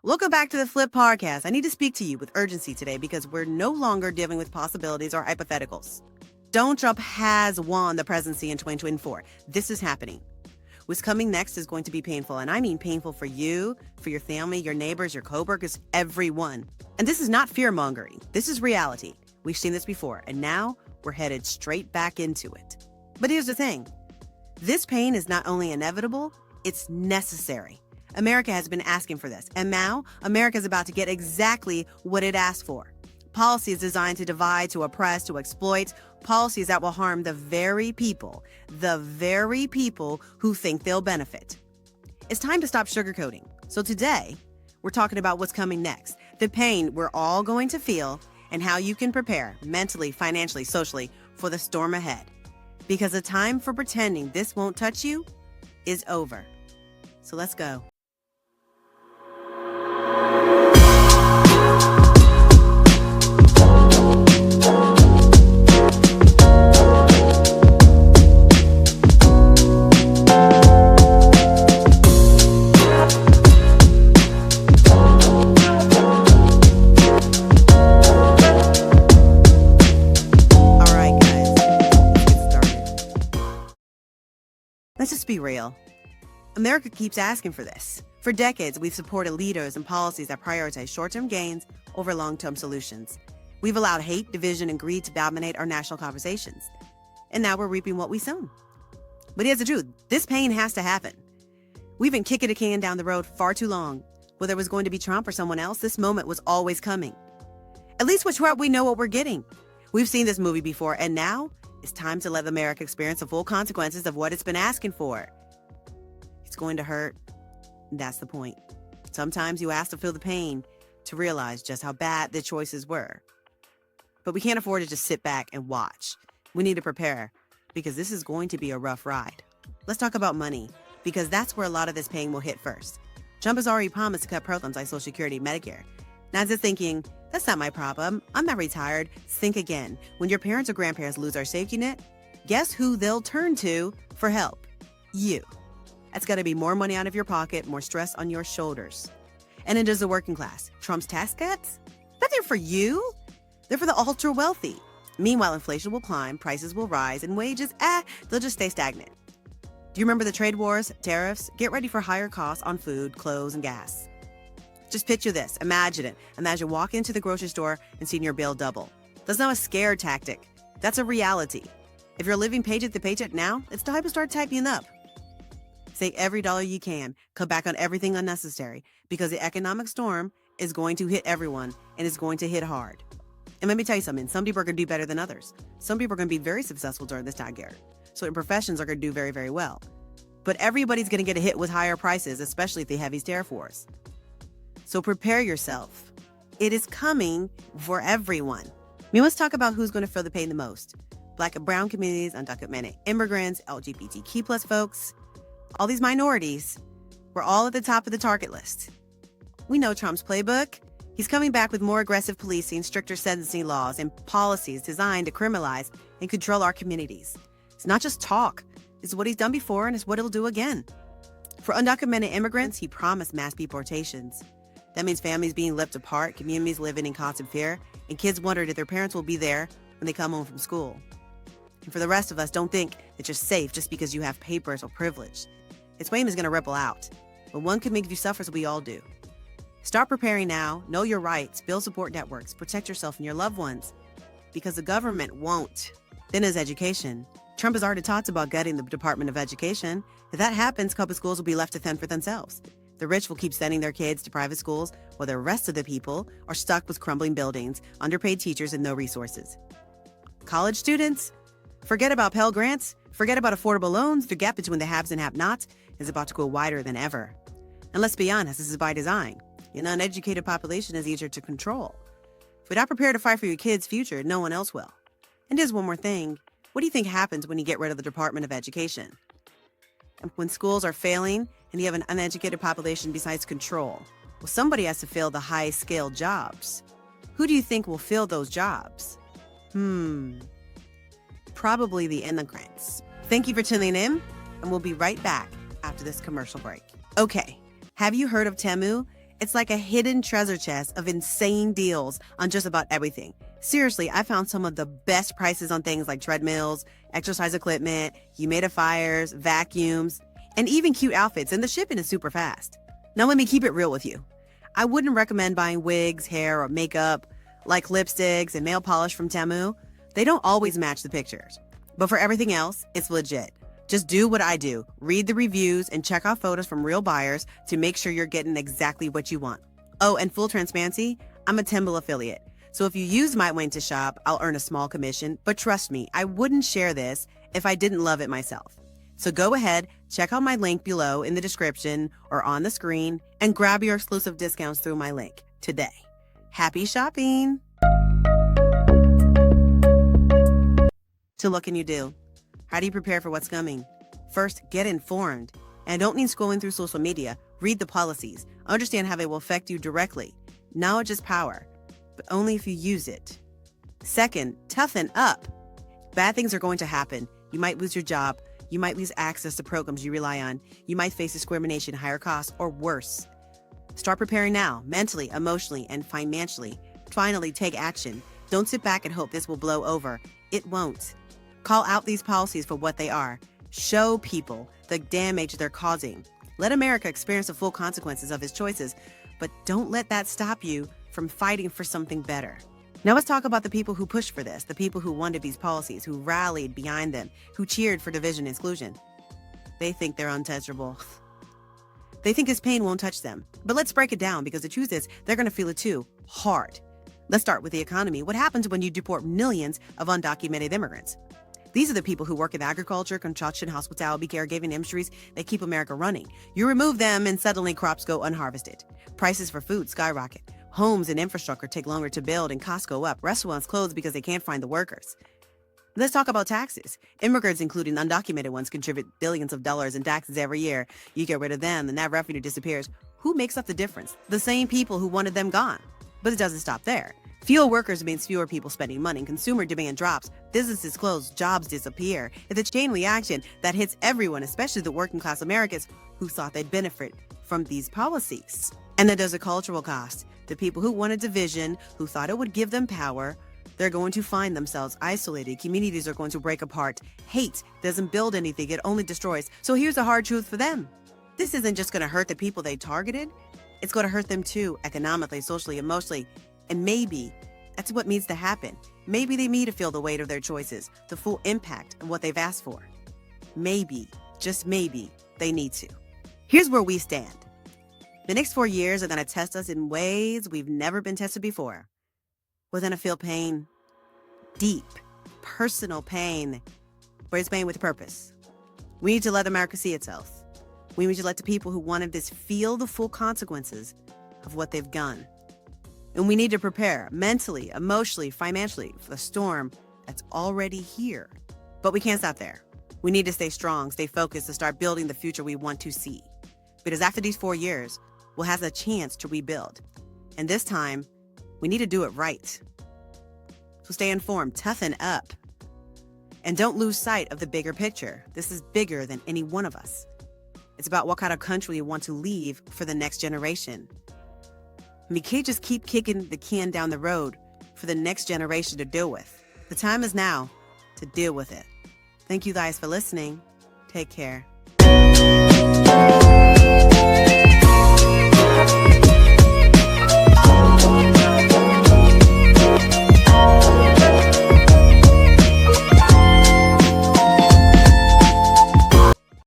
Welcome back to the Flip Podcast. I need to speak to you with urgency today because we're no longer dealing with possibilities or hypotheticals. Donald Trump has won the presidency in 2024. This is happening. What's coming next is going to be painful, and I mean painful for you, for your family, your neighbors, your coworkers, everyone. And this is not fear-mongering. This is reality. We've seen this before, and now we're headed straight back into it. But here's the thing. This pain is not only inevitable, it's necessary. America has been asking for this, and now America is about to get exactly what it asked for. Policies designed to divide, to oppress, to exploit, policies that will harm the very people who think they'll benefit. It's time to stop sugarcoating. So today, we're talking about what's coming next, the pain we're all going to feel, and how you can prepare mentally, financially, socially for the storm ahead. Because the time for pretending this won't touch you is over. So let's go. Let's just be real. America keeps asking for this. For decades, we've supported leaders and policies that prioritize short-term gains over long-term solutions. We've allowed hate, division, and greed to dominate our national conversations. And now we're reaping what we sown. But here's the truth. This pain has to happen. We've been kicking a can down the road far too long. Whether it was going to be Trump or someone else, this moment was always coming. At least with Trump, we know what we're getting. We've seen this movie before, and now it's time to let America experience the full consequences of what it's been asking for. It's going to hurt. That's the point. Sometimes you have to feel the pain to realize just how bad the choices were. But we can't afford to just sit back and watch. We need to prepare because this is going to be a rough ride. Let's talk about money because that's where a lot of this pain will hit first. Trump has already promised to cut programs like Social Security and Medicare. Now just thinking, that's not my problem. I'm not retired. Think again. When your parents or grandparents lose our safety net, guess who they'll turn to for help? You. That's got to be more money out of your pocket, more stress on your shoulders. And then there's the working class. Trump's tax cuts? They're there for you. They're for the ultra wealthy. Meanwhile, inflation will climb, prices will rise, and wages, they'll just stay stagnant. Do you remember the trade wars, tariffs? Get ready for higher costs on food, clothes, and gas. Just picture this. Imagine it. Imagine walking into the grocery store and seeing your bill double. That's not a scare tactic. That's a reality. If you're living paycheck to paycheck now, it's time to start tightening up. Save every dollar you can. Cut back on everything unnecessary because the economic storm is going to hit everyone and it's going to hit hard. And let me tell you something. Some people are going to do better than others. Some people are going to be very successful during this time period. Certain professions are going to do very, very well. But everybody's going to get a hit with higher prices, especially if they have these tariff wars. So prepare yourself. It is coming for everyone. We must talk about who's going to feel the pain the most. Black and brown communities, undocumented immigrants, LGBTQ plus folks, all these minorities, we're all at the top of the target list. We know Trump's playbook. He's coming back with more aggressive policing, stricter sentencing laws, and policies designed to criminalize and control our communities. It's not just talk. It's what he's done before and it's what he'll do again. For undocumented immigrants, he promised mass deportations. That means families being ripped apart, communities living in constant fear, and kids wondering if their parents will be there when they come home from school. And for the rest of us, don't think that you're safe just because you have papers or privilege. Its pain is going to ripple out, but one could make you suffer as we all do. Start preparing now, know your rights, build support networks, protect yourself and your loved ones, because the government won't. Then there's education. Trump has already talked about gutting the Department of Education. If that happens, public schools will be left to fend for themselves. The rich will keep sending their kids to private schools, while the rest of the people are stuck with crumbling buildings, underpaid teachers, and no resources. College students? Forget about Pell Grants. Forget about affordable loans. The gap between the haves and have-nots is about to go wider than ever. And let's be honest, this is by design. An uneducated population is easier to control. If you're not prepared to fight for your kids' future, no one else will. And there's one more thing. What do you think happens when you get rid of the Department of Education? When schools are failing and you have an uneducated population besides control, well, somebody has to fill the high-skilled jobs. Who do you think will fill those jobs? Probably the immigrants. Thank you for tuning in, and we'll be right back after this commercial break. Okay, have you heard of Temu? It's like a hidden treasure chest of insane deals on just about everything. Seriously, I found some of the best prices on things like treadmills, exercise equipment, humidifiers, vacuums, and even cute outfits, and the shipping is super fast. Now let me keep it real with you. I wouldn't recommend buying wigs, hair, or makeup like lipsticks and nail polish from Temu. They don't always match the pictures. But for everything else, it's legit. Just do what I do. Read the reviews and check out photos from real buyers to make sure you're getting exactly what you want. Oh, and full transparency, I'm a Temu affiliate. So if you use my link to shop, I'll earn a small commission. But trust me, I wouldn't share this if I didn't love it myself. So go ahead, check out my link below in the description or on the screen and grab your exclusive discounts through my link today. Happy shopping! So what can you do? How do you prepare for what's coming? First, get informed. And don't mean scrolling through social media. Read the policies. Understand how they will affect you directly. Knowledge is power, but only if you use it. Second, toughen up. Bad things are going to happen. You might lose your job. You might lose access to programs you rely on. You might face discrimination, higher costs, or worse. Start preparing now, mentally, emotionally, and financially. Finally, take action. Don't sit back and hope this will blow over. It won't. Call out these policies for what they are. Show people the damage they're causing. Let America experience the full consequences of its choices, but don't let that stop you from fighting for something better. Now let's talk about the people who pushed for this, the people who wanted these policies, who rallied behind them, who cheered for division and exclusion. They think they're untouchable. They think this pain won't touch them. But let's break it down, because the truth is they're going to feel it too, hard. Let's start with the economy. What happens when you deport millions of undocumented immigrants? These are the people who work in agriculture, construction, hospitality, caregiving industries that keep America running. You remove them and suddenly crops go unharvested. Prices for food skyrocket. Homes and infrastructure take longer to build and costs go up. Restaurants close because they can't find the workers. Let's talk about taxes. Immigrants, including undocumented ones, contribute billions of dollars in taxes every year. You get rid of them, and that revenue disappears. Who makes up the difference? The same people who wanted them gone. But it doesn't stop there. Fewer workers means fewer people spending money. Consumer demand drops. Businesses close. Jobs disappear. It's a chain reaction that hits everyone, especially the working class Americans who thought they'd benefit from these policies. And then there's a cultural cost. The people who wanted division, who thought it would give them power, they're going to find themselves isolated. Communities are going to break apart. Hate doesn't build anything. It only destroys. So here's the hard truth for them. This isn't just going to hurt the people they targeted. It's going to hurt them too, economically, socially, emotionally. And maybe that's what needs to happen. Maybe they need to feel the weight of their choices, the full impact of what they've asked for. Maybe, just maybe, they need to. Here's where we stand. The next 4 years are going to test us in ways we've never been tested before. We're going to feel pain, deep, personal pain, but it's pain with purpose. We need to let America see itself. We need to let the people who wanted this feel the full consequences of what they've done. And we need to prepare mentally, emotionally, financially for the storm that's already here. But we can't stop there. We need to stay strong, stay focused, to start building the future we want to see. Because after these 4 years, we'll have a chance to rebuild. And this time, we need to do it right. So stay informed, toughen up, and don't lose sight of the bigger picture. This is bigger than any one of us. It's about what kind of country we want to leave for the next generation. We can't just keep kicking the can down the road for the next generation to deal with. The time is now to deal with it. Thank you guys for listening. Take care.